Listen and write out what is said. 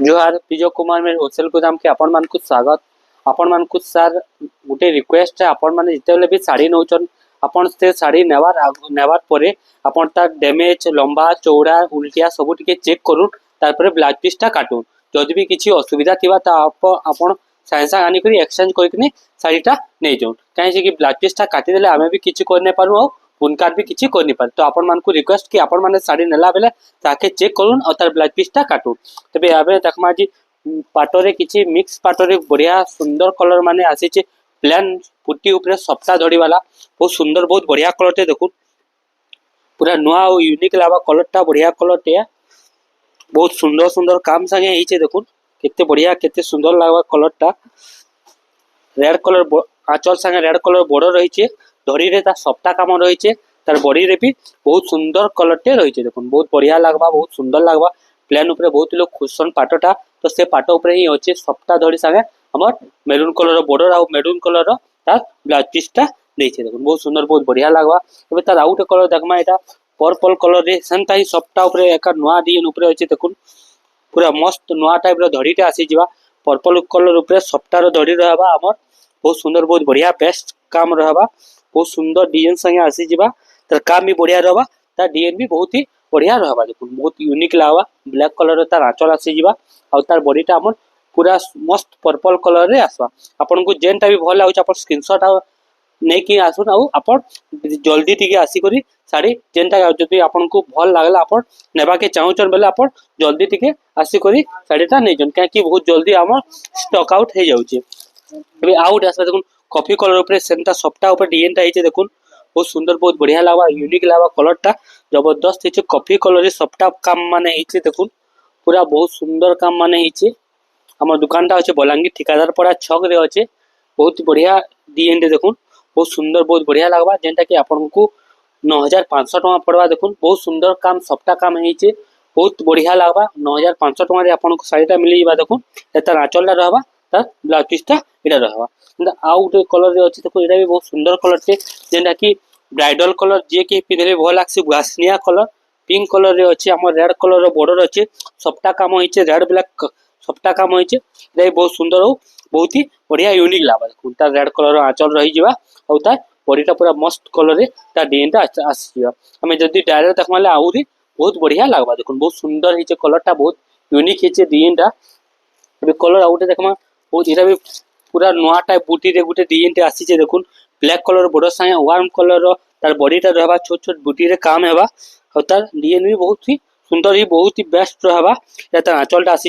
जोहार विजय कुमार मेरे होलसेल गोदाम के आपण मान स्वागत। आपण मान सर गोटे रिक्वेस्ट है, आपण मैंने जिते भी शाढ़ी नौचन आपण से शाढ़ी नेवार परे आपण तार डैमेज लंबा चौड़ा उल्टिया सब टिके चेक करूँ तारपरे ब्लाउज पीसटा काटून जदि भी किसी असुविधा थिबा ता आपण सागे सागे आनिक एक्सचेंज करके शाढ़ीटा नहीं जाऊँ कहीं ब्लाउज पीसटा काटिदेले आम भी किसी कर नहीं पारू पुनकार भी किसी कर नहीं पारे। तो आपण मानक रिक्वेस्ट कि आपण मैंने शाढ़ी नेला बेले ताके चेक करूँ और तार ब्लाउज पीसटा काटून। तेज यहाँ देखमा आज पाटरे किसी मिक्स पाटरे बढ़िया सुंदर कलर माने आसी प्लान पुटी उपरे सप्ताह धड़ी वाला बहुत सुंदर बहुत बढ़िया कलर टे देखो पूरा नुआ और यूनिक लावा कलरटा बढ़िया कलर टे बहुत सुंदर सुंदर काम संगे ही देखो केते बढ़िया केते सुंदर लागवा कलरटा रेड कलर आंचल संगे रेड कलर बॉर्डर रही धड़ी रे ता सप्ताह काम रही तार बॉडी रे भी बहुत सुंदर कलर टे रही देखो बहुत बढ़िया लगवा बहुत सुंदर लगवा प्लेन उपरे बहुत लोग खुशन पाटटा तो से पाट उपरे ही अच्छे सप्ताह धड़ी संगे हमार मेरून कलर बॉर्डर आ मेरून कलर तार ब्लाउज पीसटा देखिए देखो बहुत सुंदर बहुत बढ़िया लगवा। एबे तार आउ गोटे कलर देखमा एटा पर्पल कलर रे सेंता ही सप्ताह उपरे एक नुआ डिजाइन उपरे अछि देखो पूरा मस्त नुआ टाइप रो धड़ीटा आसी जिवा पर्पल कलर उपरे सप्ताह रो धड़ी रहबा हमर बहुत सुंदर बहुत बढ़िया बेस्ट काम रहबा बहुत सुंदर डिजाइन संगे आसी जिवा तार काम भी बढ़िया रहबा तार डिजाइन भी बहुत ही बढ़िया रहबा देखो बहुत यूनिक लागबा ब्लैक कलर तार आंचल आसी जिवा और तार बॉडीटा हमर पूरा मस्त पर्पल कलर रे आसवा। आपन को जेनटा भी भल लागुछ आपन स्क्रीनशॉट नहीं कि आसुन आउ आपन जल्दी टिके आसी करी साड़ी जेनटा जदी आपन को भल लागला आपन नेबा के चाहूचन बेले आपन जल्दी टिके आसी करी साड़ीटा नै जन काहे कि बहुत जल्दी हमर स्टॉक आउट हे जाउचे। एबे आउट आसबा देखुन कॉफी कलर ऊपर सेंटा सप्ताह ऊपर डिजाइनटा हिचे देखुन बहुत सुंदर बहुत बढ़िया लागबा यूनिक लागबा कलरटा जबरदस्त हिचे कॉफी कलर रे सप्ताह काम माने हिचे देखुन पूरा बहुत सुंदर काम माने हिचे। हमर दुकानटा अछि बलांगीर ठिकादार पड़ा छक रे अछि बहुत बढ़िया डिजाइन रे देखुन बहुत सुंदर बहुत बढ़िया लागबा जेंटा कि आपन को 9500 टका पड़वा देखुन बहुत सुंदर काम सप्ताह काम हिचे बहुत बढ़िया लागबा 9500 टका रे आपन को साड़ीटा मिली जिबा देखुन एता आंचलटा रहबा तार ब्लाउज पीसटा एटा रहबा आउ गोटे कलर रे अछि देखो एटा भी बहुत सुंदर कलर छे जेंटा कि ब्राइडल कलर जे के पिनले भल लागसी गासनिया कलर पिंक कलर रे अछि हमर रेड कलर रो बॉर्डर अछि सप्ताह काम हिचे रेड ब्लैक सप्ताह काम होइचे दे बहुत सुंदर हो बहुत ही बढ़िया यूनिक लाबा कुर्ता रेड कलर आंचल रही जिवा और तार बॉडीटा पूरा मस्त कलर रे तार डिजाइनटा आसी जिवा हमें जदी डायरेक्ट देखमाले आउरी बहुत बढ़िया लागबा देखुन बहुत सुंदर हिचे कलरटा बहुत यूनिक हिचे डिजाइनटा। एबे कलर आउटे देखमा बहुत इरा भी पूरा नोआ टाइप बूटी रे गुटे डिजाइनटा आसी जे देखुन ब्लैक कलर बॉर्डर संगे वार्म कलर तार बॉडीटा रहबा छोट छोट बूटी रे काम हेबा और तार डिजाइन भी बहुत ही सुंदर ही बहुत ही बेस्ट रहबा या तार आंचलटा आसी